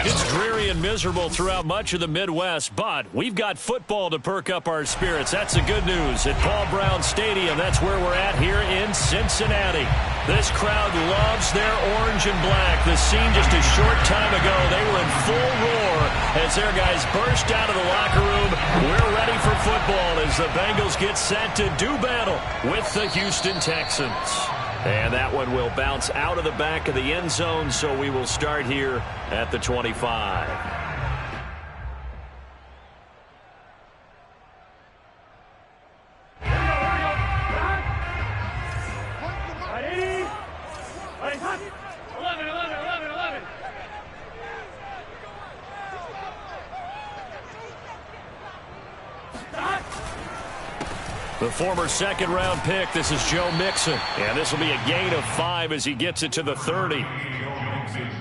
It's dreary and miserable throughout much of the Midwest, but we've got football to perk up our spirits. That's the good news at Paul Brown Stadium. That's where we're at here in Cincinnati. This crowd loves their orange and black. The scene just a short time ago, they were in full roar as their guys burst out of the locker room. We're ready for football as the Bengals get set to do battle with the Houston Texans. And that one will bounce out of the back of the end zone, so we will start here at the 25. The former second-round pick, this is Joe Mixon. And this will be a gain of 5 as he gets it to the 30.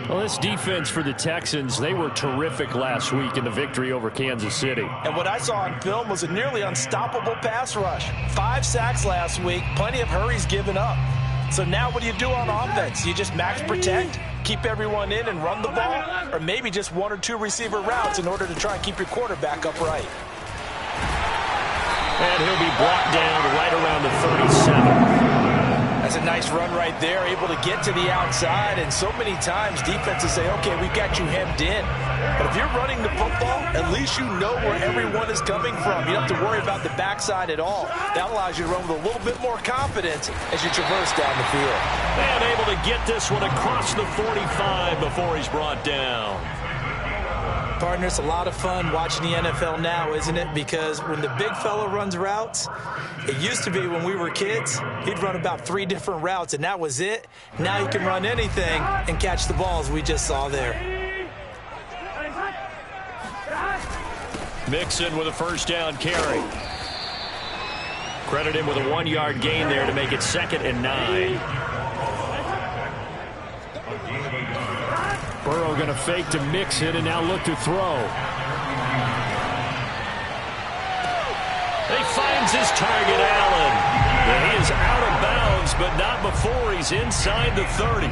Well, this defense for the Texans, they were terrific last week in the victory over Kansas City. And what I saw on film was a nearly unstoppable pass rush. 5 sacks last week, plenty of hurries given up. So now what do you do on offense? You just max protect, keep everyone in and run the ball, or maybe just 1 or 2 receiver routes in order to try and keep your quarterback upright. And he'll be brought down right around the 37. That's a nice run right there, able to get to the outside. And so many times defenses say, okay, we've got you hemmed in. But if you're running the football, at least you know where everyone is coming from. You don't have to worry about the backside at all. That allows you to run with a little bit more confidence as you traverse down the field. And able to get this one across the 45 before he's brought down. Partner, it's a lot of fun watching the NFL now, isn't it? Because when the big fella runs routes, it used to be when we were kids, he'd run about 3 different routes, and that was it. Now he can run anything and catch the balls we just saw there. Mixon with a first down carry. Credit him with a 1-yard gain there to make it 2nd and 9. Burrow going to fake to Mixon and now look to throw. He finds his target, Allen. And he is out of bounds, but not before he's inside the 30.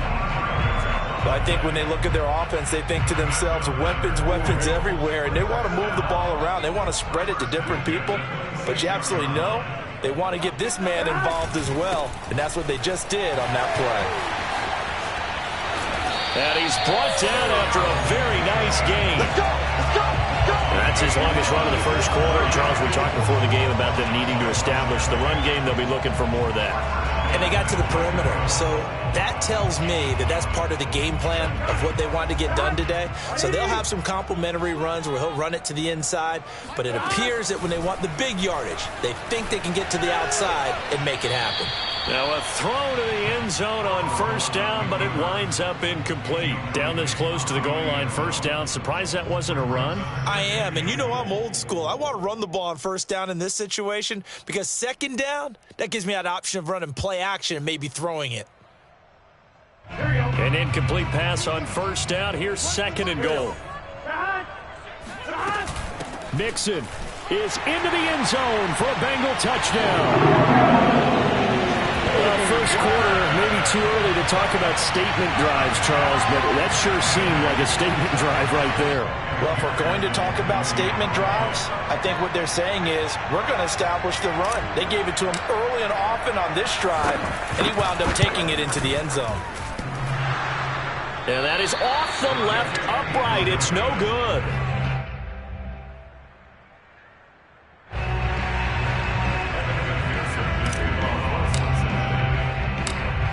But I think when they look at their offense, they think to themselves, weapons, weapons everywhere, and they want to move the ball around. They want to spread it to different people. But you absolutely know they want to get this man involved as well, and that's what they just did on that play. And he's brought down after a very nice game. Let's go! Let's go! Let's go! That's his longest run of the first quarter. And Charles, we talked before the game about them needing to establish the run game. They'll be looking for more of that. And they got to the perimeter. So that tells me that that's part of the game plan of what they want to get done today. So they'll have some complimentary runs where he'll run it to the inside. But it appears that when they want the big yardage, they think they can get to the outside and make it happen. Now a throw to the end zone on first down, but it winds up incomplete. Down this close to the goal line, first down. Surprised that wasn't a run? I am, and you know I'm old school. I want to run the ball on first down in this situation because second down, that gives me that option of running play action and maybe throwing it. An incomplete pass on first down. Here's 2nd and goal. Mixon is into the end zone for a Bengal touchdown. Well, first quarter, maybe too early to talk about statement drives, Charles, but that sure seemed like a statement drive right there. Well, if we're going to talk about statement drives, I think what they're saying is we're going to establish the run. They gave it to him early and often on this drive, and he wound up taking it into the end zone. And that is off the left upright. It's no good.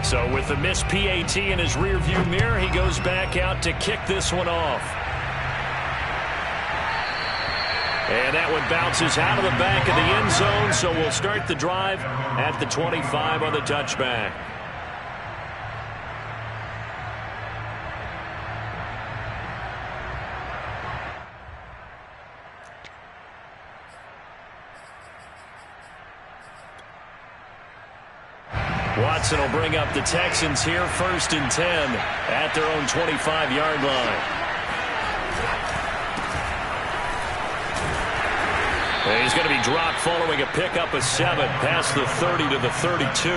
So with the missed PAT in his rearview mirror, he goes back out to kick this one off. And that one bounces out of the back of the end zone, so we'll start the drive at the 25 on the touchback. Watson will bring up the Texans here, 1st and 10 at their own 25-yard line. And he's going to be dropped following a pickup of 7 past the 30 to the 32.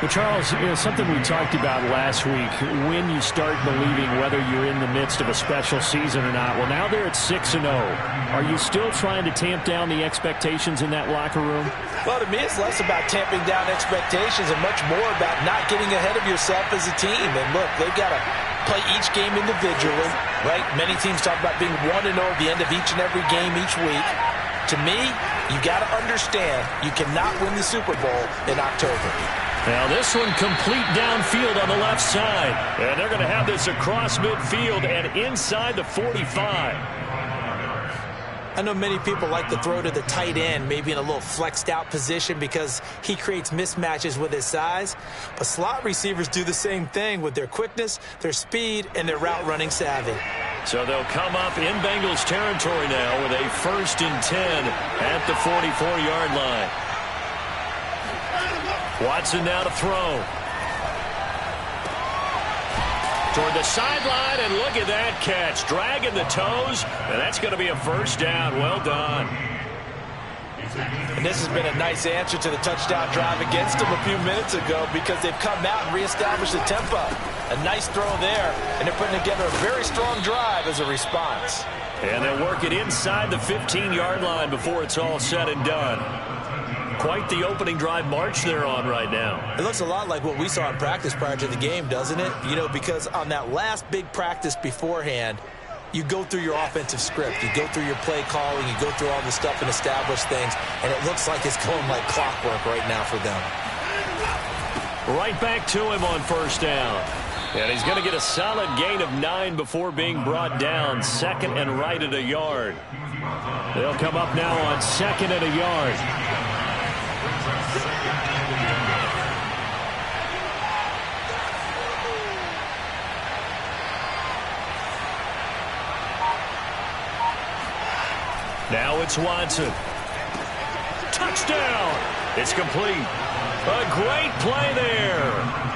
Well, Charles, something we talked about last week, when you start believing whether you're in the midst of a special season or not. Well, now they're at 6-0. Are you still trying to tamp down the expectations in that locker room? Well, to me, it's less about tamping down expectations and much more about not getting ahead of yourself as a team. And look, they've got to play each game individually, right? Many teams talk about being 1-0 at the end of each and every game each week. To me, you got to understand you cannot win the Super Bowl in October. Now this one complete downfield on the left side. And they're going to have this across midfield and inside the 45. I know many people like to throw to the tight end, maybe in a little flexed out position because he creates mismatches with his size. But slot receivers do the same thing with their quickness, their speed, and their route running savvy. So they'll come up in Bengals territory now with a 1st and 10 at the 44-yard line. Watson now to throw. Toward the sideline, and look at that catch. Dragging the toes, and that's going to be a 1st down. Well done. And this has been a nice answer to the touchdown drive against them a few minutes ago because they've come out and reestablished the tempo. A nice throw there, and they're putting together a very strong drive as a response. And they'll work it inside the 15-yard line before it's all said and done. Quite the opening drive march they're on right now. It looks a lot like what we saw in practice prior to the game, doesn't it? You know, because on that last big practice beforehand, you go through your offensive script. You go through your play calling. You go through all the stuff and establish things. And it looks like it's going like clockwork right now for them. Right back to him on 1st down. And he's going to get a solid gain of 9 before being brought down. 2nd and right at a yard. They'll come up now on 2nd and a yard. Now it's Watson. Touchdown! It's complete. A great play there.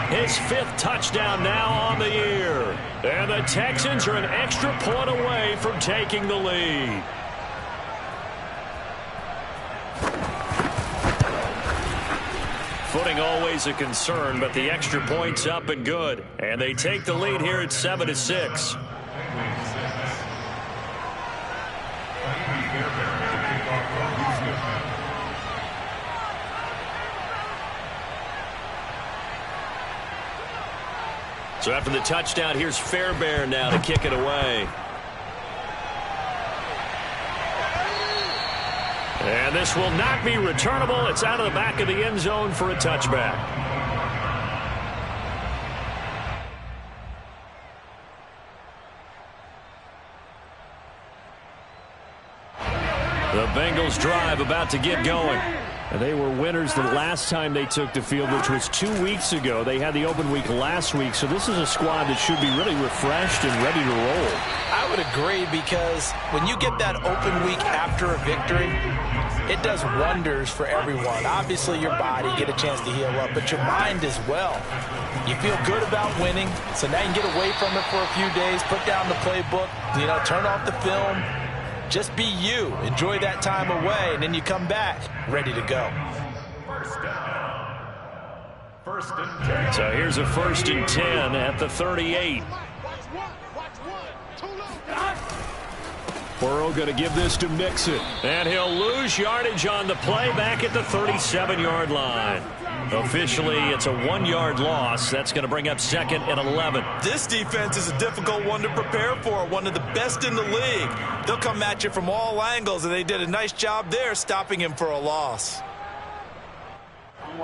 His 5th touchdown now on the year. And the Texans are an extra point away from taking the lead. Footing always a concern, but the extra point's up and good. And they take the lead here at 7-6. So after the touchdown, here's Fairbairn now to kick it away. And this will not be returnable. It's out of the back of the end zone for a touchback. The Bengals drive about to get going. And they were winners the last time they took the field, which was 2 weeks ago. They had the open week last week, so this is a squad that should be really refreshed and ready to roll. I would agree because when you get that open week after a victory, it does wonders for everyone. Obviously, your body, get a chance to heal up, but your mind as well. You feel good about winning, so now you can get away from it for a few days, put down the playbook, turn off the film. Just be you. Enjoy that time away, and then you come back ready to go. So here's a 1st and 10 at the 38. Burrow going to give this to Mixon. And he'll lose yardage on the play back at the 37-yard line. Officially, it's a 1-yard loss. That's going to bring up 2nd and 11. This defense is a difficult one to prepare for, one of the best in the league. They'll come at you from all angles, and they did a nice job there stopping him for a loss.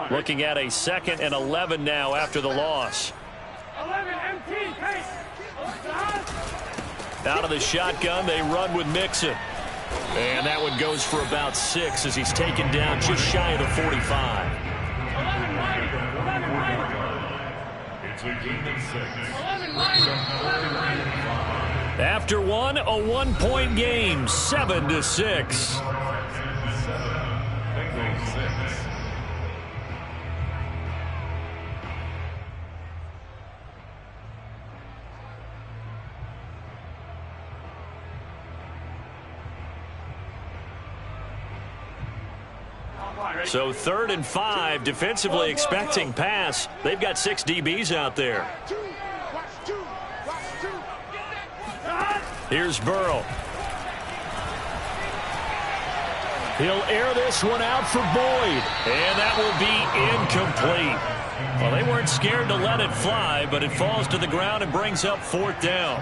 Looking at a 2nd and 11 now after the loss. 11 MT, pace. Out of the shotgun, they run with Mixon. And that one goes for about 6 as he's taken down just shy of the 45. After one, a 1-point game, 7-6. So 3rd and 5, defensively expecting pass. They've got 6 DBs out there. Here's Burrow. He'll air this one out for Boyd. And that will be incomplete. Well, they weren't scared to let it fly, but it falls to the ground and brings up 4th down.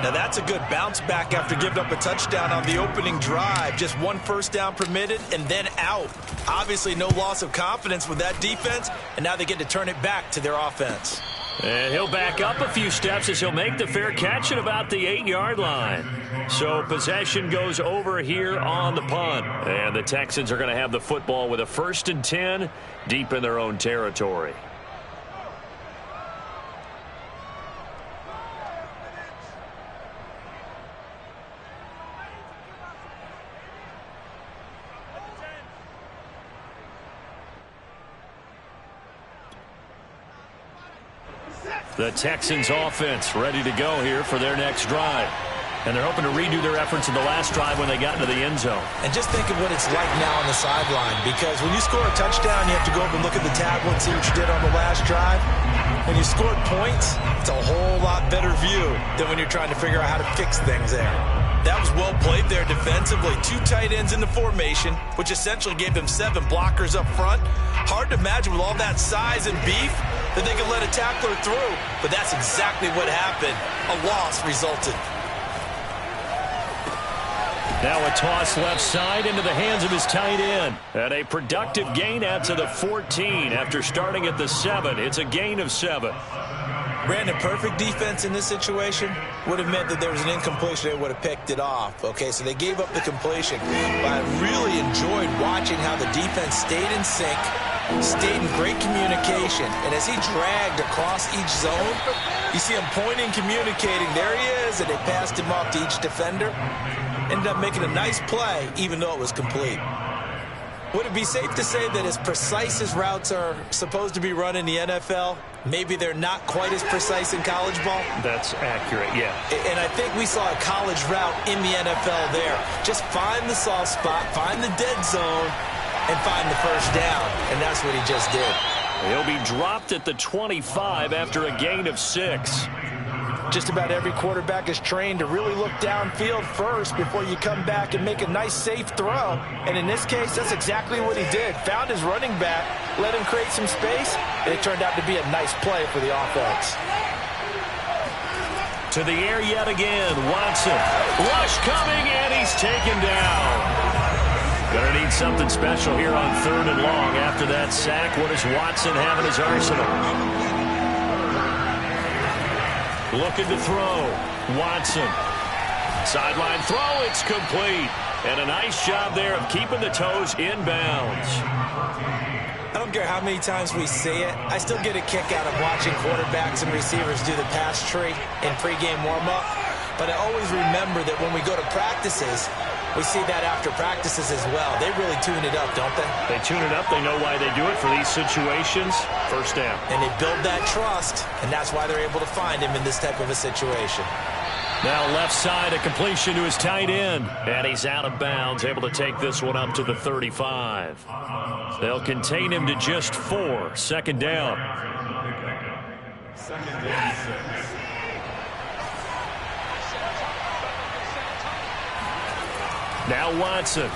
Now that's a good bounce back after giving up a touchdown on the opening drive. Just 1 first down permitted and then out. Obviously no loss of confidence with that defense, and now they get to turn it back to their offense. And he'll back up a few steps as he'll make the fair catch at about the 8-yard line. So possession goes over here on the punt. And the Texans are going to have the football with a 1st and 10 deep in their own territory. The Texans offense ready to go here for their next drive. And they're hoping to redo their efforts in the last drive when they got into the end zone. And just think of what it's like now on the sideline, because when you score a touchdown, you have to go up and look at the tablet and see what you did on the last drive. When you scored points, it's a whole lot better view than when you're trying to figure out how to fix things there. That was well played there defensively. 2 tight ends in the formation, which essentially gave them 7 blockers up front. Hard to imagine with all that size and beef that they could let a tackler through, but that's exactly what happened. A loss resulted. Now a toss left side into the hands of his tight end. And a productive gain out to the 14 after starting at the 7. It's a gain of 7. Brandon, perfect defense in this situation would have meant that there was an incompletion. They would have picked it off. Okay, so they gave up the completion. But I really enjoyed watching how the defense stayed in sync, stayed in great communication. And as he dragged across each zone, you see him pointing, communicating. There he is, and they passed him off to each defender. Ended up making a nice play, even though it was complete. Would it be safe to say that as precise as routes are supposed to be run in the NFL, maybe they're not quite as precise in college ball? That's accurate, yeah. And I think we saw a college route in the NFL there. Just find the soft spot, find the dead zone, and find the first down. And that's what he just did. He'll be dropped at the 25 after a gain of 6. Just about every quarterback is trained to really look downfield first before you come back and make a nice, safe throw. And in this case, that's exactly what he did. Found his running back, let him create some space, and it turned out to be a nice play for the offense. To the air yet again, Watson. Rush coming, and he's taken down. Gonna need something special here on 3rd and long. After that sack, what does Watson have in his arsenal? Looking to throw. Watson. Sideline throw. It's complete. And a nice job there of keeping the toes inbounds. I don't care how many times we see it. I still get a kick out of watching quarterbacks and receivers do the pass tree in pregame warm-up. But I always remember that when we go to practices, we see that after practices as well. They really tune it up, don't they? They tune it up. They know why they do it for these situations. First down. And they build that trust, and that's why they're able to find him in this type of a situation. Now left side, a completion to his tight end. And he's out of bounds, able to take this one up to the 35. They'll contain him to just 4. 2nd down. Now Watson.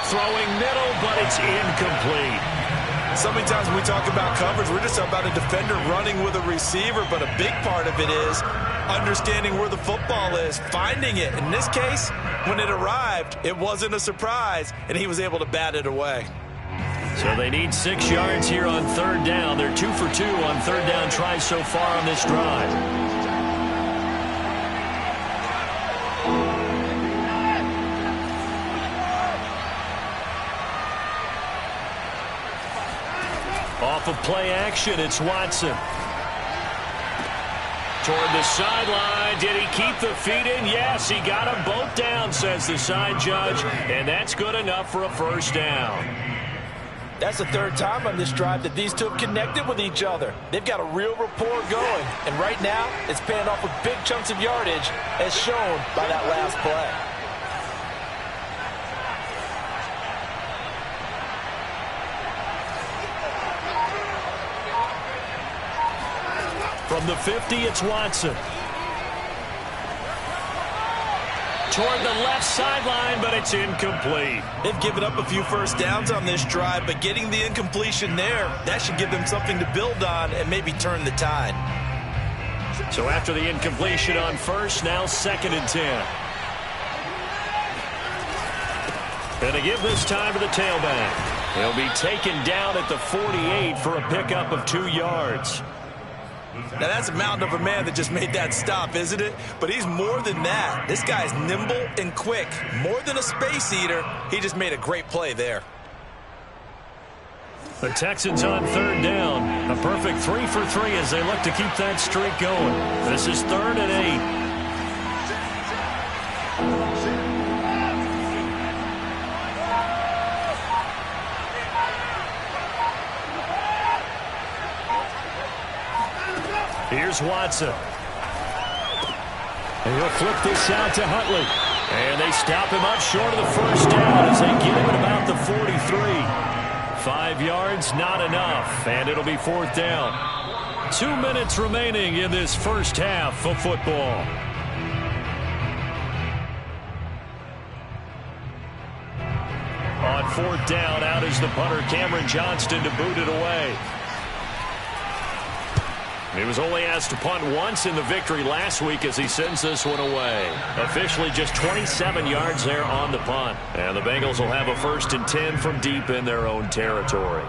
Throwing middle, but it's incomplete. So many times when we talk about coverage, we're just talking about a defender running with a receiver, but a big part of it is understanding where the football is, finding it. In this case, when it arrived, it wasn't a surprise, and he was able to bat it away. So they need 6 yards here on 3rd down. They're 2 for 2 on 3rd down tries so far on this drive. Off of play action, it's Watson. Toward the sideline. Did he keep the feet in? Yes, he got them both down, says the side judge. And that's good enough for a first down. That's the 3rd time on this drive that these two have connected with each other. They've got a real rapport going. And right now, it's paying off with big chunks of yardage, as shown by that last play. From the 50, it's Watson. Toward the left sideline, but it's incomplete. They've given up a few first downs on this drive, but getting the incompletion there, that should give them something to build on and maybe turn the tide. So after the incompletion on first, now 2nd and 10. And to give this time to the tailback. He'll be taken down at the 48 for a pickup of 2 yards. Now, that's a mountain of a man that just made that stop, isn't it? But he's more than that. This guy's nimble and quick. More than a space eater, he just made a great play there. The Texans on 3rd down. A perfect 3 for 3 as they look to keep that streak going. This is 3rd and 8. Here's Watson. And he'll flip this out to Huntley. And they stop him up short of the first down as they get him at about the 43. 5 yards, not enough. And it'll be 4th down. 2 minutes remaining in this first half of football. On 4th down, out is the punter, Cameron Johnston, to boot it away. He was only asked to punt once in the victory last week as he sends this one away. Officially just 27 yards there on the punt. And the Bengals will have a 1st and 10 from deep in their own territory.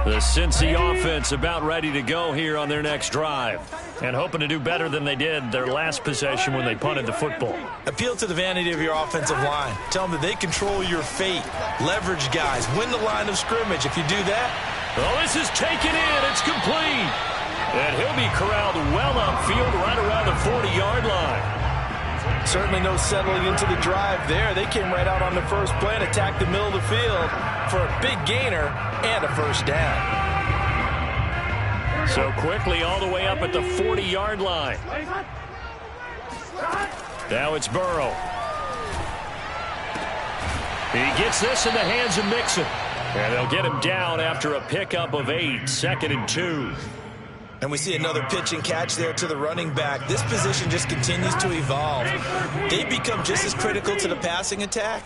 The Cincy offense about ready to go here on their next drive. And hoping to do better than they did their last possession when they punted the football. Appeal to the vanity of your offensive line. Tell them that they control your fate. Leverage guys. Win the line of scrimmage. If you do that. Oh, this is taken in. It's complete. And he'll be corralled well upfield right around the 40-yard line. Certainly no settling into the drive there. They came right out on the first play and attacked the middle of the field for a big gainer and a 1st down. So quickly all the way up at the 40-yard line. Now it's Burrow. He gets this in the hands of Mixon. And they'll get him down after a pickup of 8, 2nd and 2. And we see another pitch and catch there to the running back. This position just continues to evolve. They become just as critical to the passing attack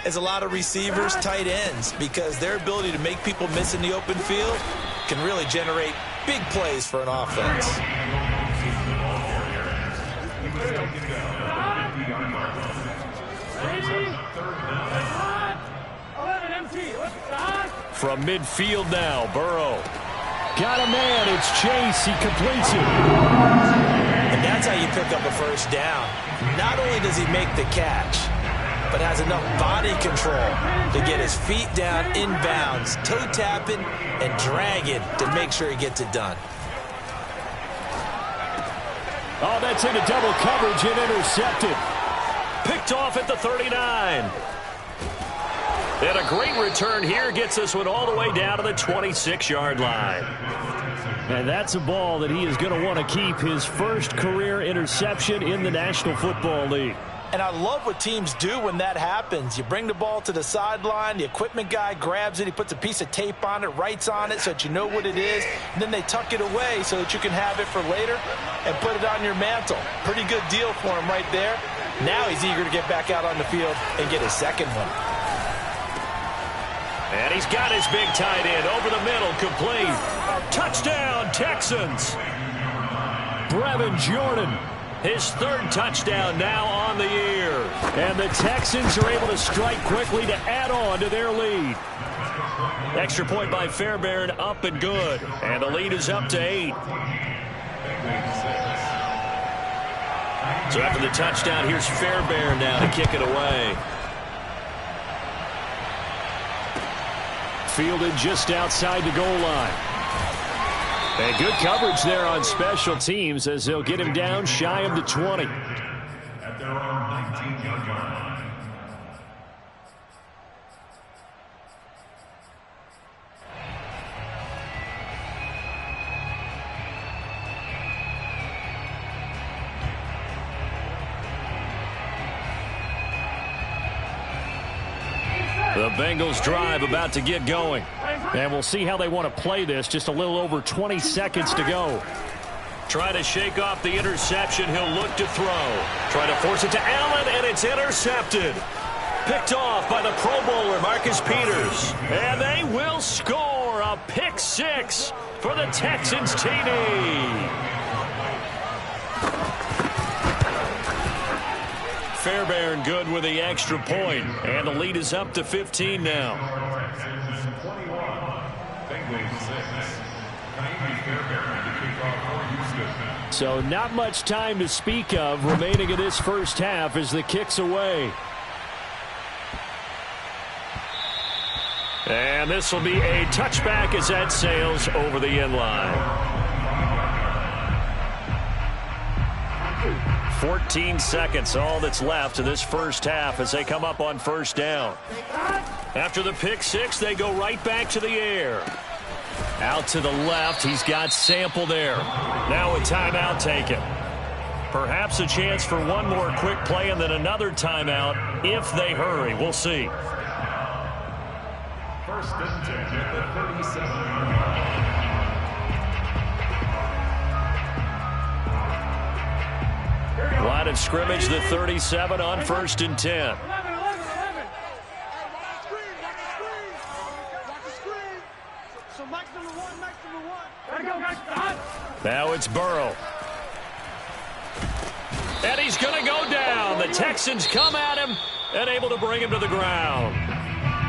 as a lot of receivers, tight ends, because their ability to make people miss in the open field can really generate big plays for an offense. From midfield now, Burrow. Got a man, it's Chase, he completes it. And that's how you pick up a 1st down. Not only does he make the catch, but has enough body control to get his feet down inbounds, toe tapping and dragging to make sure he gets it done. Oh, that's into double coverage and intercepted. Picked off at the 39. And a great return here gets this one all the way down to the 26-yard line. And that's a ball that he is going to want to keep, his first career interception in the National Football League. And I love what teams do when that happens. You bring the ball to the sideline, the equipment guy grabs it, he puts a piece of tape on it, writes on it so that you know what it is, and then they tuck it away so that you can have it for later and put it on your mantle. Pretty good deal for him right there. Now he's eager to get back out on the field and get his second one. And he's got his big tight end over the middle, complete. Touchdown, Texans. Brevin Jordan, his 3rd touchdown now on the year. And the Texans are able to strike quickly to add on to their lead. Extra point by Fairbairn, up and good. And the lead is up to 8. So after the touchdown, here's Fairbairn now to kick it away. Fielded just outside the goal line. And good coverage there on special teams as they'll get him down shy of the 20. At their own 19-yard line. The Bengals drive about to get going. And we'll see how they want to play this. Just a little over 20 seconds to go. Try to shake off the interception. He'll look to throw. Try to force it to Allen, and it's intercepted. Picked off by the Pro Bowler, Marcus Peters. And they will score a pick six for the Texans TD. Fairbairn good with the extra point, and the lead is up to 15 now. So not much time to speak of remaining in this first half as the kick's away. And this will be a touchback as that sails over the end line. 14 seconds, all that's left in this first half as they come up on first down. After the pick six, they go right back to the air. Out to the left, he's got Sample there. Now a timeout taken. Perhaps a chance for one more quick play and then another timeout if they hurry. We'll see. First and 10 at the 37. Line of scrimmage, the 37 on first and 10. Now it's Burrow. And he's going to go down. The Texans come at him and able to bring him to the ground.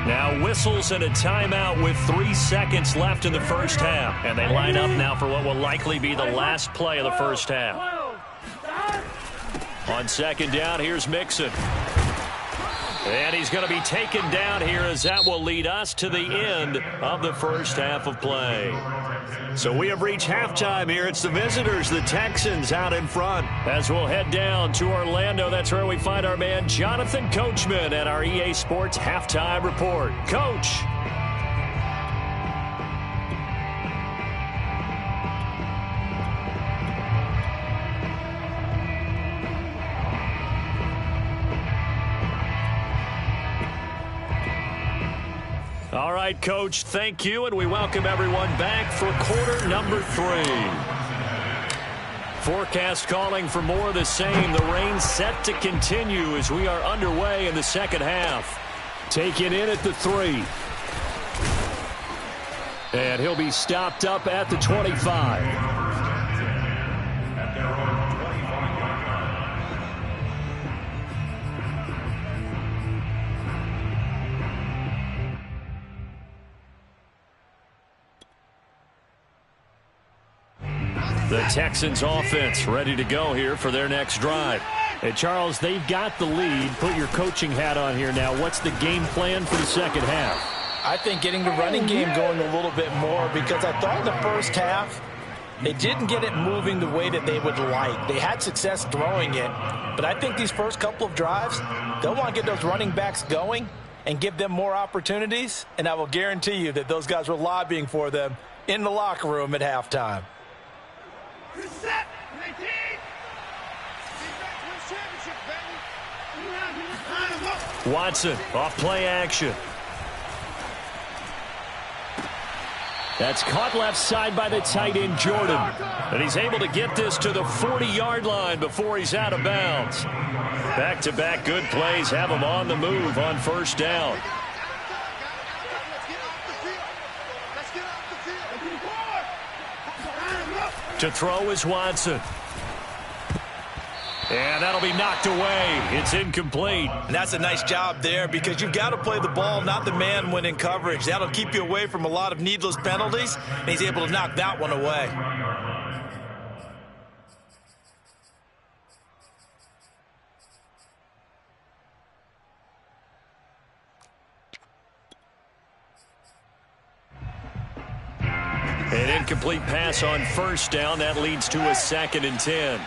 Now whistles and a timeout with 3 seconds left in the first half. And they line up now for what will likely be the last play of the first half. On second down, here's Mixon. And he's going to be taken down here as that will lead us to the end of the first half of play. So we have reached halftime here. It's the visitors, the Texans, out in front. As we'll head down to Orlando, that's where we find our man Jonathan Coachman at our EA Sports Halftime Report. Coach. All right, Coach, thank you, and we welcome everyone back for quarter number 3. Forecast calling for more of the same. The rain set to continue as we are underway in the second half. Taken in at the 3. And he'll be stopped up at the 25. The Texans offense ready to go here for their next drive. Hey, Charles, they've got the lead. Put your coaching hat on here now. What's the game plan for the second half? I think getting the running game going a little bit more, because I thought in the first half they didn't get it moving the way that they would like. They had success throwing it, but I think these first couple of drives, they'll want to get those running backs going and give them more opportunities, and I will guarantee you that those guys were lobbying for them in the locker room at halftime. Reset, Watson off play action. That's caught left side by the tight end Jordan. And he's able to get this to the 40-yard line before he's out of bounds. Back-to-back good plays have him on the move on first down. To throw is Watson. And that'll be knocked away. It's incomplete. And that's a nice job there, because you've got to play the ball, not the man when in coverage. That'll keep you away from a lot of needless penalties, and he's able to knock that one away. An incomplete pass on first down. That leads to a 2nd and 10.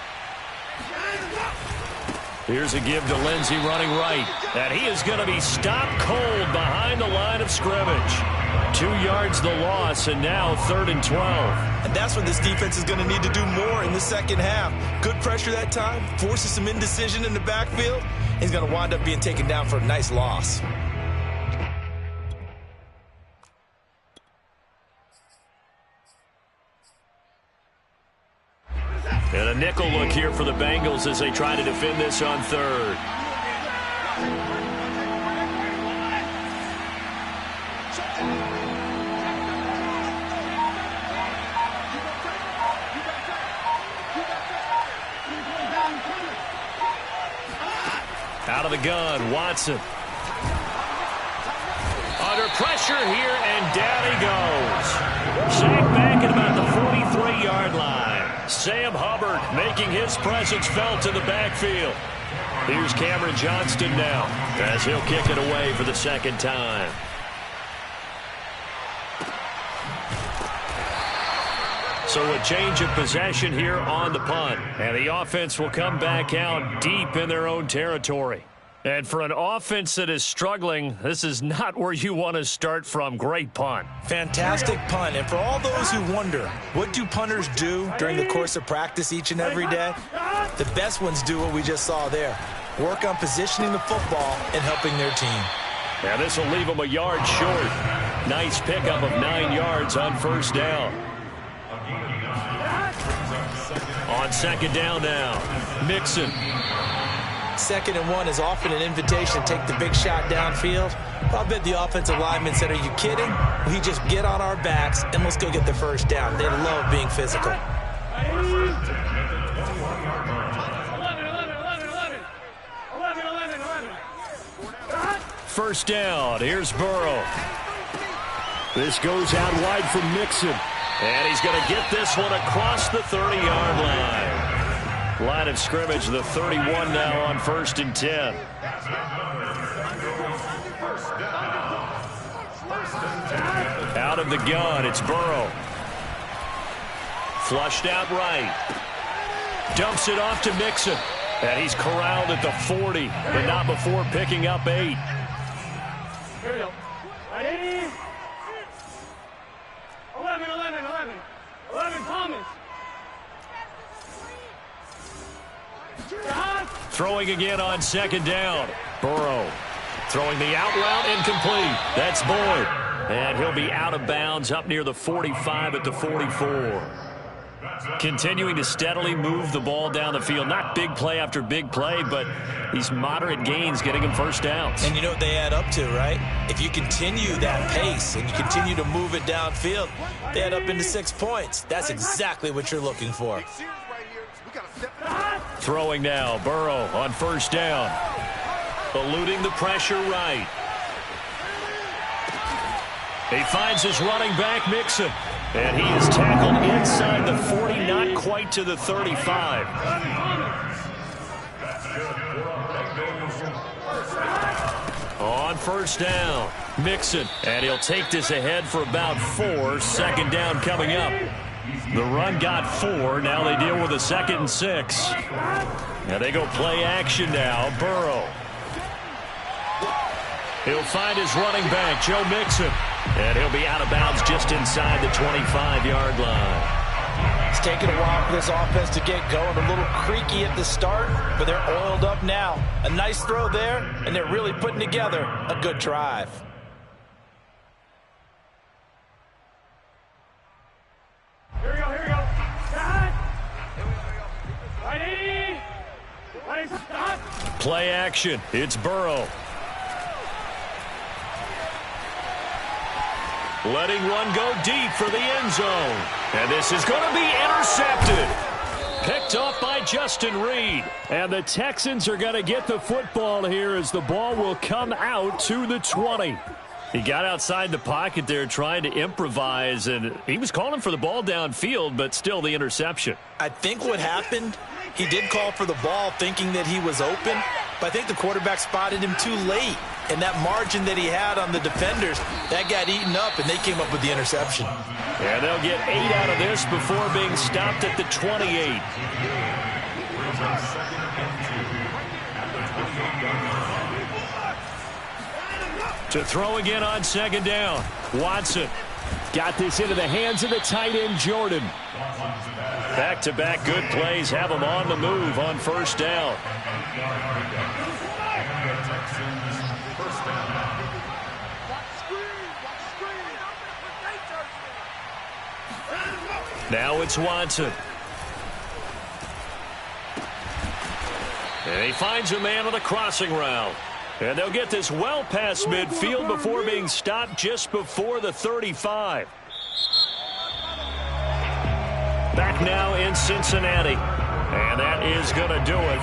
Here's a give to Lindsey running right. And he is going to be stopped cold behind the line of scrimmage. 2 yards the loss, and now 3rd and 12. And that's when this defense is going to need to do more in the second half. Good pressure that time, forces some indecision in the backfield. He's going to wind up being taken down for a nice loss. And a nickel look here for the Bengals as they try to defend this on third. Out of the gun, Watson. Under pressure here, and down he goes. Sacked back at about the 43-yard line. Sam Hubbard making his presence felt in the backfield. Here's Cameron Johnston now as he'll kick it away for the second time. So a change of possession here on the punt. And the offense will come back out deep in their own territory. And for an offense that is struggling, this is not where you want to start from. Great punt. Fantastic punt. And for all those who wonder, what do punters do during the course of practice each and every day? The best ones do what we just saw there. Work on positioning the football and helping their team. Now this will leave them a yard short. Nice pickup of 9 yards on first down. On second down now, Mixon. 2nd and 1 is often an invitation to take the big shot downfield. I'll bet the offensive lineman said, are you kidding? We just get on our backs and let's go get the first down. They love being physical. 11. First down, here's Burrow. This goes out wide from Mixon. And he's going to get this one across the 30-yard line. Line of scrimmage, the 31 now on 1st and 10. Out of the gun, it's Burrow. Flushed out right. Dumps it off to Mixon. And he's corralled at the 40, but not before picking up 8. Here we go. Ready? 11. 11, Thomas. Throwing again on second down. Burrow throwing the out route, incomplete. That's Boyd. And he'll be out of bounds up near the 45 at the 44. Continuing to steadily move the ball down the field. Not big play after big play, but these moderate gains getting him first downs. And you know what they add up to, right? If you continue that pace and you continue to move it downfield, they add up into 6 points. That's exactly what you're looking for. Throwing now, Burrow on first down. Eluding the pressure right. He finds his running back, Mixon. And he is tackled inside the 40, not quite to the 35. On first down, Mixon. And he'll take this ahead for about 4. Second down coming up. The run got 4. Now they deal with a 2nd and 6. And they go play action now. Burrow. He'll find his running back, Joe Mixon. And he'll be out of bounds just inside the 25-yard line. It's taken a while for this offense to get going. A little creaky at the start, but they're oiled up now. A nice throw there, and they're really putting together a good drive. Here we go. Stop. Ready? Stop. Play action. It's Burrow. Letting one go deep for the end zone. And this is going to be intercepted. Picked off by Justin Reed. And the Texans are going to get the football here as the ball will come out to the 20. He got outside the pocket there trying to improvise, and he was calling for the ball downfield, but still the interception. I think what happened, he did call for the ball thinking that he was open, but I think the quarterback spotted him too late. And that margin that he had on the defenders, that got eaten up, and they came up with the interception. And they'll get 8 out of this before being stopped at the 28. To throw again on second down. Watson got this into the hands of the tight end, Jordan. Back-to-back good plays have him on the move on first down. Now it's Watson. And he finds a man on the crossing route. And they'll get this well past midfield before being stopped just before the 35. Back now in Cincinnati. And that is going to do it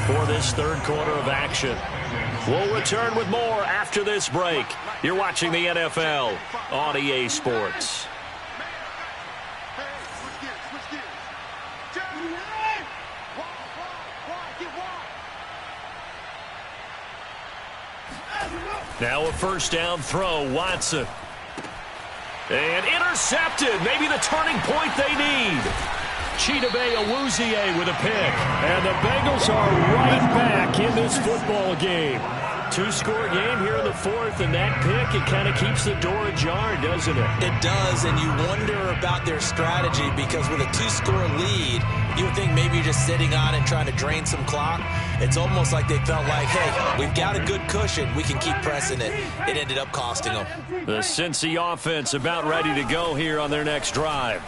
for this third quarter of action. We'll return with more after this break. You're watching the NFL on EA Sports. Now a first down throw, Watson. And intercepted. Maybe the turning point they need. Chidobe Awuzie with a pick. And the Bengals are right back in this football game. Two-score game here in the fourth, and that pick, it kind of keeps the door ajar, doesn't it? It does, and you wonder about their strategy because with a two-score lead, you would think maybe you're just sitting on and trying to drain some clock. It's almost like they felt like, hey, we've got a good cushion. We can keep pressing it. It ended up costing them. The Cincy offense about ready to go here on their next drive.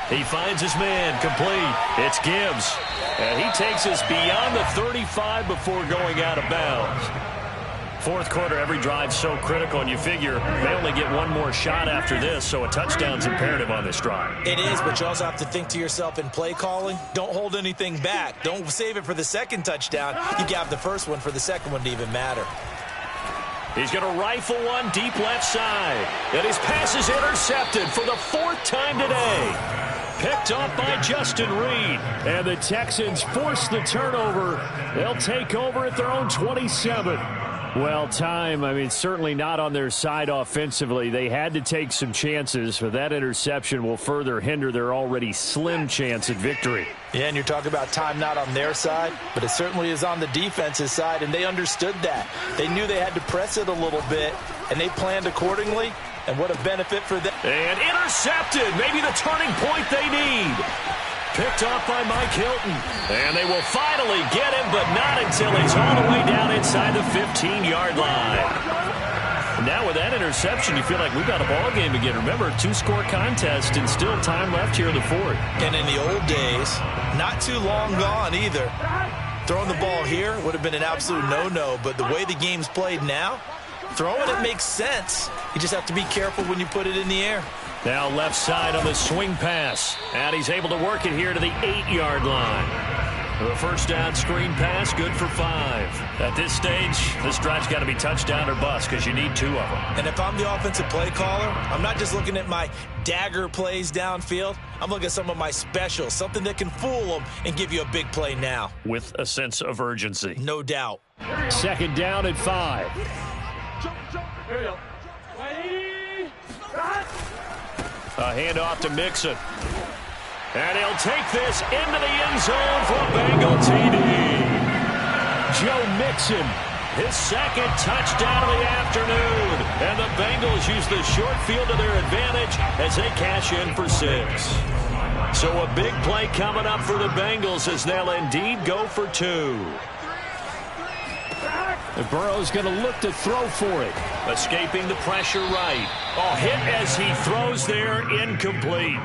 He finds his man, complete. It's Gibbs. And he takes us beyond the 35 before going out of bounds. Fourth quarter, every drive's so critical, and you figure they only get one more shot after this, so a touchdown's imperative on this drive. It is, but you also have to think to yourself in play calling, don't hold anything back. Don't save it for the second touchdown. You got the first one for the second one to even matter. He's going to rifle one deep left side. And his pass is intercepted for the fourth time today. Picked off by Justin Reed. And the Texans force the turnover. They'll take over at their own 27. Well, certainly not on their side offensively. They had to take some chances, but that interception will further hinder their already slim chance at victory. Yeah, and you're talking about time not on their side, but it certainly is on the defense's side, and they understood that. They knew they had to press it a little bit, and they planned accordingly, and what a benefit for them. And intercepted, maybe the turning point they need. Picked off by Mike Hilton. And they will finally get him, but not until he's all the way down inside the 15-yard line. Now with that interception, you feel like we've got a ball game again. Remember, two-score contest and still time left here in the fourth. And in the old days, not too long gone either. Throwing the ball here would have been an absolute no-no, but the way the game's played now, throwing it makes sense. You just have to be careful when you put it in the air. Now left side on the swing pass. And he's able to work it here to the 8-yard line. The first down screen pass, good for 5. At this stage, this drive's got to be touchdown or bust because you need 2 of them. And if I'm the offensive play caller, I'm not just looking at my dagger plays downfield. I'm looking at some of my specials, something that can fool them and give you a big play now. With a sense of urgency. No doubt. Second down at 5. Here we go. A handoff to Mixon. And he'll take this into the end zone for a Bengal TD. Joe Mixon, his second touchdown of the afternoon. And the Bengals use the short field to their advantage as they cash in for 6. So a big play coming up for the Bengals as they'll indeed go for 2. Burrow's going to look to throw for it. Escaping the pressure right. Oh, hit as he throws there, incomplete.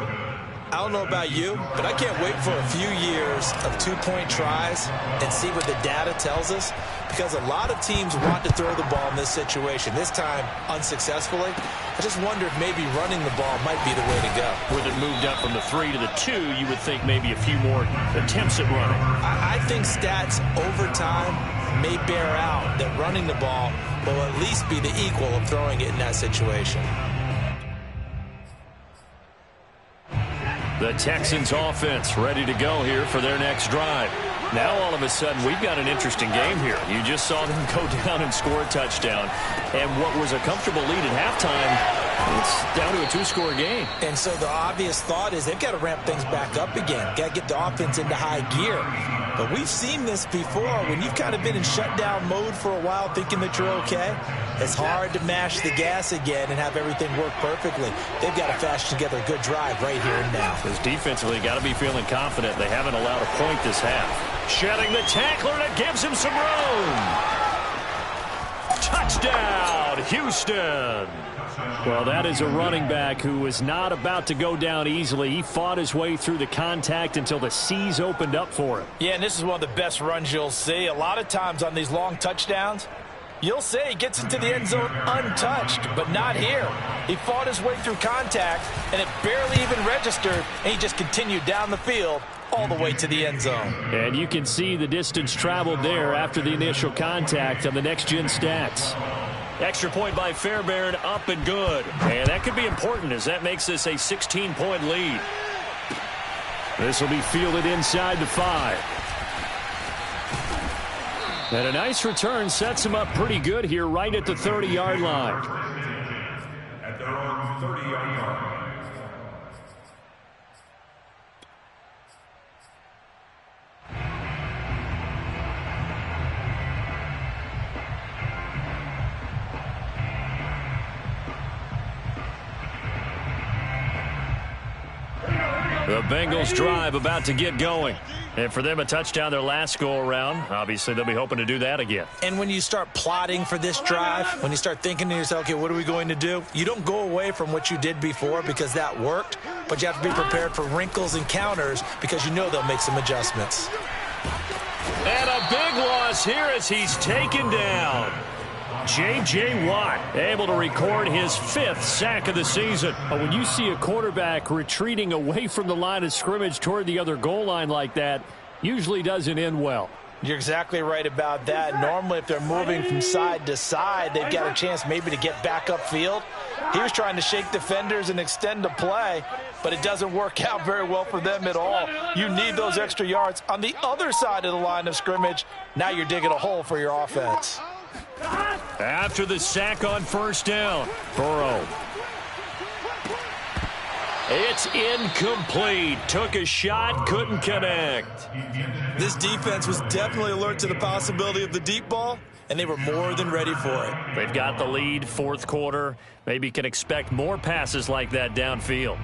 I don't know about you, but I can't wait for a few years of two-point tries and see what the data tells us, because a lot of teams want to throw the ball in this situation, this time unsuccessfully. I just wonder if maybe running the ball might be the way to go. With it moved up from the 3 to the 2, you would think maybe a few more attempts at running. I think stats over time may bear out that running the ball will at least be the equal of throwing it in that situation. The Texans offense ready to go here for their next drive. Now all of a sudden we've got an interesting game here. You just saw them go down and score a touchdown. And what was a comfortable lead at halftime, it's down to a 2-score game. And so the obvious thought is they've got to ramp things back up again. Got to get the offense into high gear. But we've seen this before. When you've kind of been in shutdown mode for a while thinking that you're okay, it's hard to mash the gas again and have everything work perfectly. They've got to fashion together a good drive right here and now. Because defensively, got to be feeling confident. They haven't allowed a point this half. Shedding the tackler, and it gives him some room. Touchdown! Touchdown, Houston. Well, that is a running back who was not about to go down easily. He fought his way through the contact until the seas opened up for him. Yeah, and this is one of the best runs you'll see. A lot of times on these long touchdowns, you'll say he gets into the end zone untouched, but not here. He fought his way through contact, and it barely even registered, and he just continued down the field all the way to the end zone. And you can see the distance traveled there after the initial contact on the next-gen stats. Extra point by Fairbairn, up and good. And that could be important as that makes this a 16-point lead. This will be fielded inside the 5. And a nice return sets him up pretty good here right at the 30-yard line. At their own 30-yard line. The Bengals drive about to get going. And for them, a touchdown their last go-around. Obviously, they'll be hoping to do that again. And when you start plotting for this drive, when you start thinking to yourself, okay, what are we going to do? You don't go away from what you did before because that worked, but you have to be prepared for wrinkles and counters because you know they'll make some adjustments. And a big loss here as he's taken down. J.J. Watt able to record his 5th sack of the season. But when you see a quarterback retreating away from the line of scrimmage toward the other goal line like that, usually doesn't end well. You're exactly right about that. Normally, if they're moving from side to side, they've got a chance maybe to get back upfield. He was trying to shake defenders and extend the play, but it doesn't work out very well for them at all. You need those extra yards on the other side of the line of scrimmage. Now you're digging a hole for your offense. After the sack on first down, Burrow. It's incomplete. Took a shot, couldn't connect. This defense was definitely alert to the possibility of the deep ball, and they were more than ready for it. They've got the lead, 4th quarter. Maybe can expect more passes like that downfield.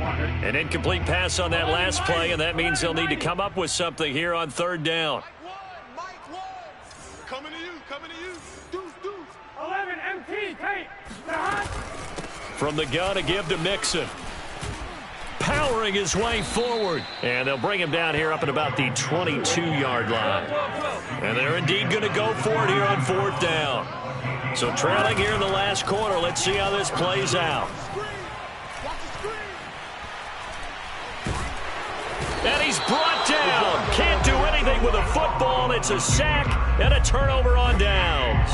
An incomplete pass on that last play, and that means they'll need to come up with something here on 3rd down. Coming to you, coming to you. Deuce, deuce. 11 MT, tape. From the gun, a give to Mixon. Powering his way forward. And they'll bring him down here up at about the 22-yard line. And they're indeed going to go for it here on 4th down. So trailing here in the last quarter. Let's see how this plays out. And he's brought down. Can't do anything with a football. It's a sack and a turnover on downs.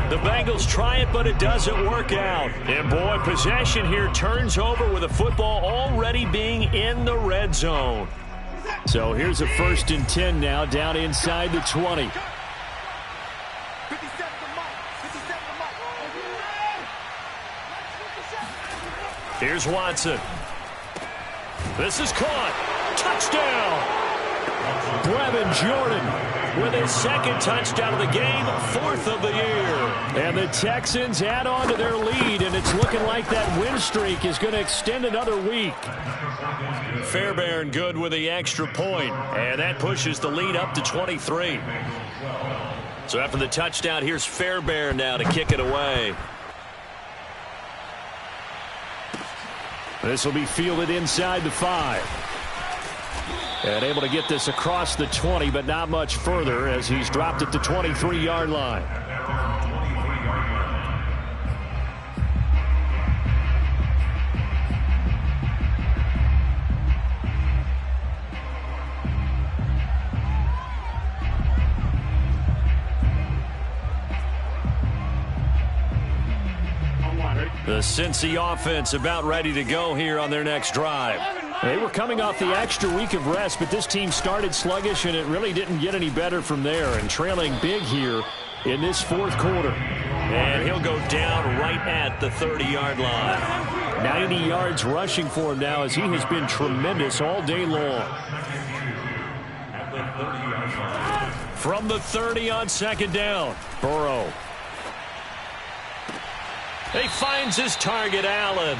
The Bengals try it, but it doesn't work out. And, boy, possession here turns over with a football already being in the red zone. So here's a 1st and 10 now down inside the 20. Here's Watson. This is caught. Touchdown! Brevin Jordan with his 2nd touchdown of the game, 4th of the year. And the Texans add on to their lead, and it's looking like that win streak is going to extend another week. Fairbairn good with the extra point, and that pushes the lead up to 23. So after the touchdown, here's Fairbairn now to kick it away. This will be fielded inside the 5. And able to get this across the 20, but not much further as he's dropped at the 23-yard line. The Cincy offense about ready to go here on their next drive. They were coming off the extra week of rest, but this team started sluggish, and it really didn't get any better from there. And trailing big here in this 4th quarter. And he'll go down right at the 30-yard line. 90 yards rushing for him now as he has been tremendous all day long. From the 30 on 2nd down, Burrow. He finds his target, Allen.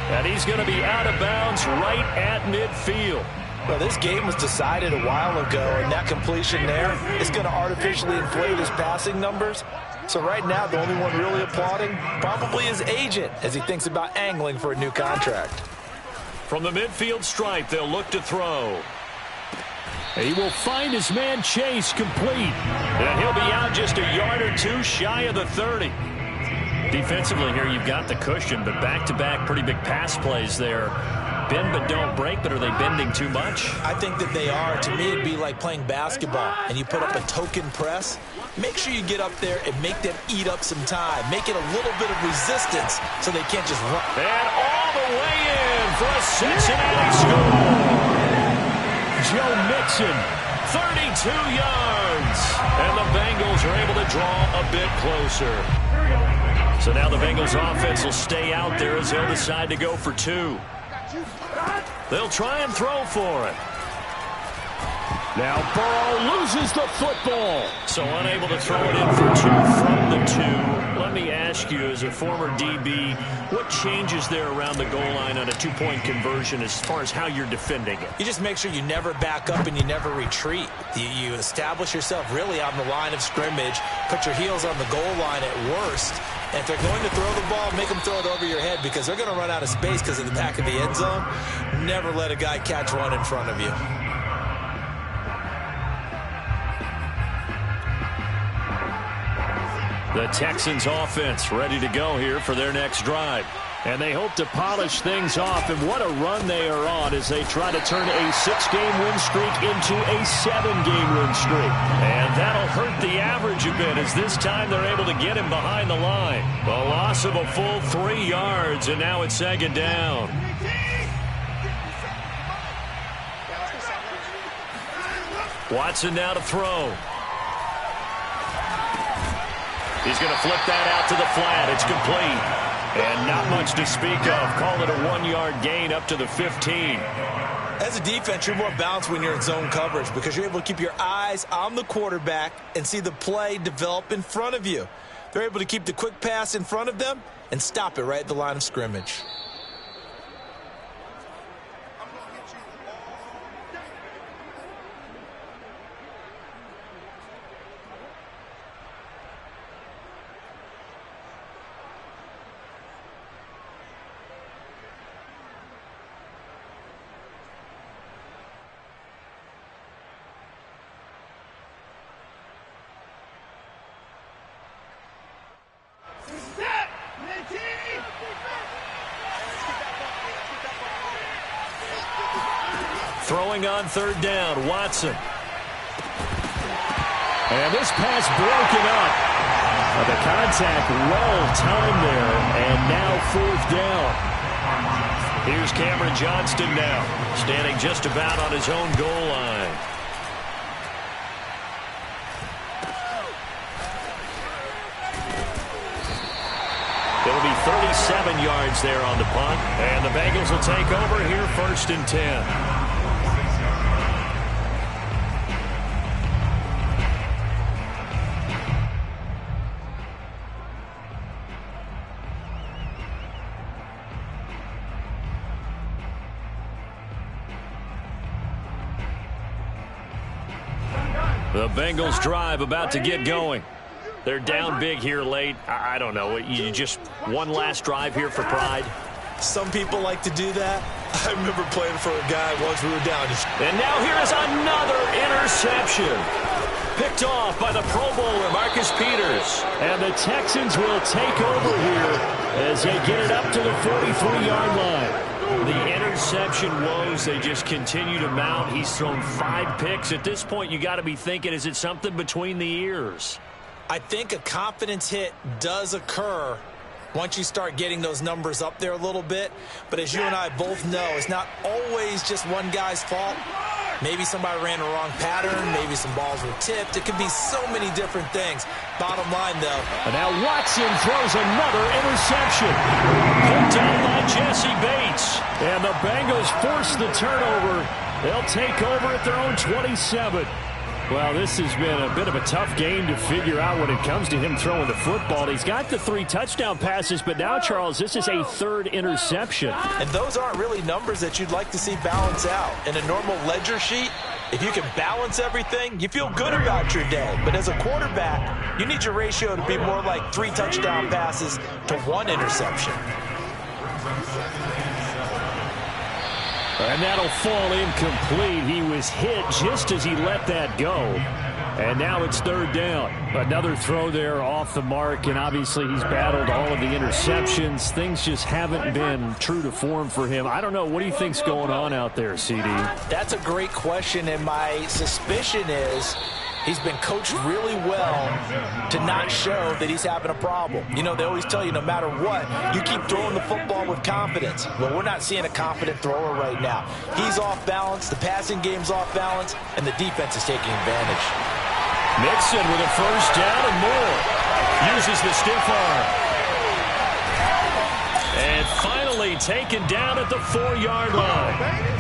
And he's going to be out of bounds right at midfield. Well, this game was decided a while ago, and that completion there is going to artificially inflate his passing numbers. So right now, the only one really applauding probably his agent as he thinks about angling for a new contract. From the midfield stripe, they'll look to throw. He will find his man Chase complete. And he'll be out just a yard or two shy of the 30. Defensively here, you've got the cushion, but back-to-back pretty big pass plays there. Bend but don't break, but are they bending too much? I think that they are. To me, it'd be like playing basketball, and you put up a token press. Make sure you get up there and make them eat up some time. Make it a little bit of resistance so they can't just run. And all the way in for a Cincinnati score. Joe Mixon, 32 yards. And the Bengals are able to draw a bit closer. So now the Bengals offense will stay out there as they'll decide to go for two. They'll try and throw for it. Now Burrow loses the football. So unable to throw it in for two from the two. Let me ask you, as a former DB, what changes there around the goal line on a two-point conversion as far as how you're defending it? You just make sure you never back up and you never retreat. You establish yourself really on the line of scrimmage, put your heels on the goal line at worst. And if they're going to throw the ball, make them throw it over your head because they're going to run out of space because of the back of the end zone. Never let a guy catch one in front of you. The Texans offense ready to go here for their next drive. And they hope to polish things off. And what a run they are on as they try to turn a 6-game win streak into a 7-game win streak. And that'll hurt the average a bit as this time they're able to get him behind the line. The loss of a full 3 yards, and now it's second down. Watson now to throw. He's going to flip that out to the flat. It's complete. And not much to speak of. Call it a 1-yard gain up to the 15. As a defense, you're more balanced when you're in zone coverage because you're able to keep your eyes on the quarterback and see the play develop in front of you. They're able to keep the quick pass in front of them and stop it right at the line of scrimmage. Throwing on third down, Watson. And this pass broken up. The contact well timed there, and now fourth down. Here's Cameron Johnston now, standing just about on his own goal line. It'll be 37 yards there on the punt, and the Bengals will take over here first and 10. The Bengals drive about to get going. They're down big here late. I don't know. You just one last drive here for pride? Some people like to do that. I remember playing for a guy once we were down. And now here is another interception. Picked off by the Pro Bowler, Marcus Peters. And the Texans will take over here as they get it up to the 43-yard line. The interception woes, they just continue to mount. He's thrown 5 picks. At this point, you got to be thinking, is it something between the ears? I think a confidence hit does occur once you start getting those numbers up there a little bit. But as you and I both know, it's not always just one guy's fault. Maybe somebody ran the wrong pattern. Maybe some balls were tipped. It could be so many different things. Bottom line, though. And now Watson throws another interception. Picked up by Jesse Bates. And the Bengals force the turnover. They'll take over at their own 27. Well, this has been a bit of a tough game to figure out when it comes to him throwing the football. He's got the 3 touchdown passes, but now, Charles, this is a 3rd interception. And those aren't really numbers that you'd like to see balance out. In a normal ledger sheet, if you can balance everything, you feel good about your day. But as a quarterback, you need your ratio to be more like 3 touchdown passes to 1 interception. And that'll fall incomplete. He was hit just as he let that go. And now it's 3rd down. Another throw there off the mark, and obviously he's battled all of the interceptions. Things just haven't been true to form for him. I don't know. What do you think's going on out there, CD? That's a great question, and my suspicion is he's been coached really well to not show that he's having a problem. You know, they always tell you no matter what, you keep throwing the football with confidence. Well, we're not seeing a confident thrower right now. He's off balance, the passing game's off balance, and the defense is taking advantage. Mixon with a 1st down and more. Uses the stiff arm. And finally taken down at the 4-yard line.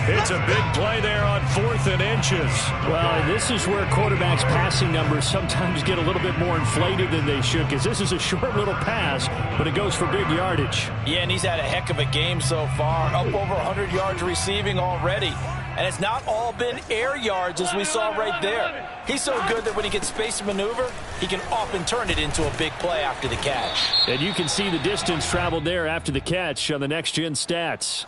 It's a big play there on 4th and inches. Well, this is where quarterbacks' passing numbers sometimes get a little bit more inflated than they should, because this is a short little pass, but it goes for big yardage. Yeah, and he's had a heck of a game so far. Up over 100 yards receiving already. And it's not all been air yards as we saw right there. He's so good that when he gets space to maneuver, he can often turn it into a big play after the catch. And you can see the distance traveled there after the catch on the next-gen stats.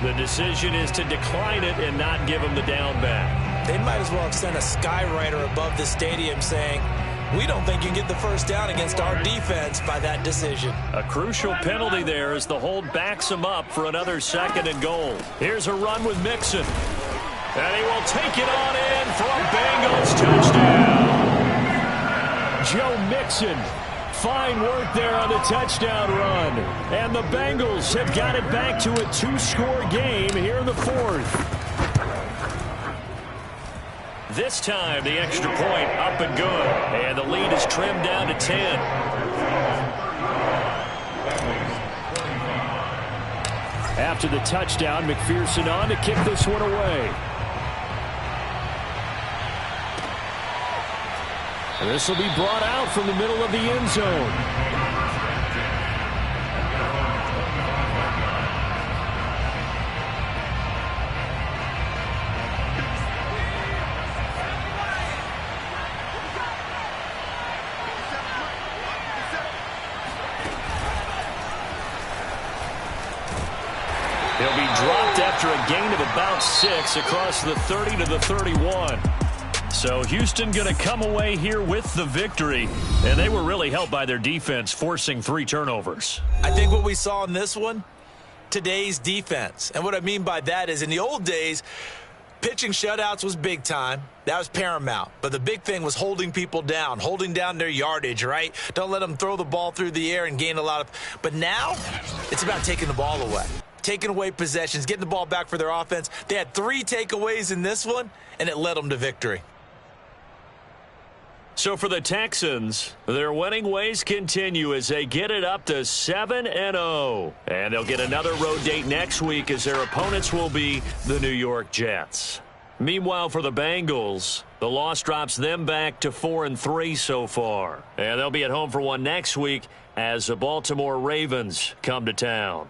The decision is to decline it and not give him the down back. They might as well have sent a skywriter above the stadium saying, we don't think you can get the 1st down against our defense by that decision. A crucial penalty there as the hold backs him up for another 2nd and goal. Here's a run with Mixon. And he will take it on in for a Bengals touchdown. Joe Mixon. Fine work there on the touchdown run. And the Bengals have got it back to a 2-score game here in the 4th. This time, the extra point up and good. And the lead is trimmed down to 10. After the touchdown, McPherson on to kick this one away. And this will be brought out from the middle of the end zone. He'll be dropped after a gain of about 6 across the 30 to the 31. So Houston going to come away here with the victory. And they were really helped by their defense, forcing 3 turnovers. I think what we saw in this one, today's defense. And what I mean by that is in the old days, pitching shutouts was big time. That was paramount. But the big thing was holding people down, holding down their yardage, right? Don't let them throw the ball through the air and gain a lot of. But now it's about taking the ball away. Taking away possessions, getting the ball back for their offense. They had 3 takeaways in this one, and it led them to victory. So for the Texans, their winning ways continue as they get it up to 7-0. And they'll get another road date next week as their opponents will be the New York Jets. Meanwhile, for the Bengals, the loss drops them back to 4-3 so far. And they'll be at home for one next week as the Baltimore Ravens come to town.